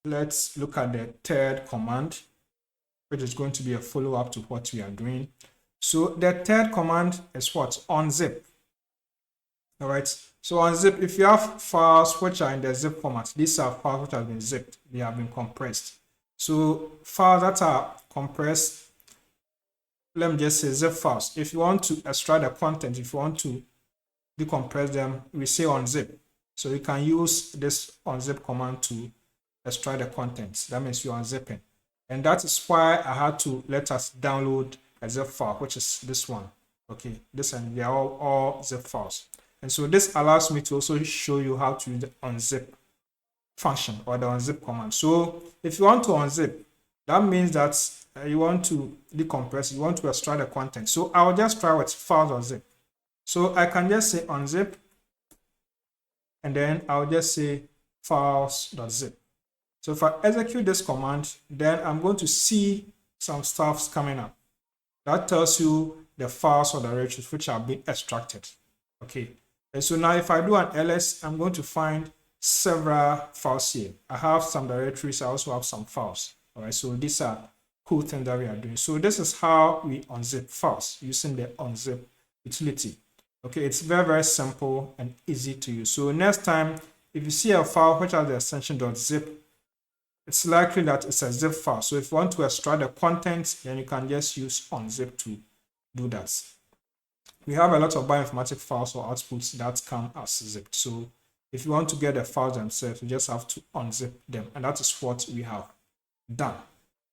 let's look at the third command, which is going to be a follow-up to what we are doing. So the third command is what? Unzip. All right. So unzip, if you have files which are in the zip format, these are files which have been zipped, they have been compressed. So files that are compressed, let me just say zip files. If you want to extract the content, if you want to decompress them, we say unzip. So you can use this unzip command to extract the contents. That means you're unzipping. And that is why I had to let us download a zip file, which is this one. Okay, this, and they are all zip files. And so this allows me to also show you how to use the unzip function or the unzip command. So if you want to unzip, that means that you want to decompress, you want to extract the content. So I'll just try with files.zip. So I can just say unzip, and then I'll just say files.zip. So if I execute this command, then I'm going to see some stuff coming up. That tells you the files or directories which are being extracted. Okay. And so now if I do an ls, I'm going to find several files here. I have some directories, I also have some files. All right, so these are cool things that we are doing. So this is how we unzip files using the unzip utility. Okay, it's very, very simple and easy to use. So next time, if you see a file which has the extension .zip, it's likely that it's a zip file. So if you want to extract the content, then you can just use unzip to do that. We have a lot of bioinformatics files or outputs that come as zipped. So if you want to get the files themselves, you just have to unzip them. And that is what we have done.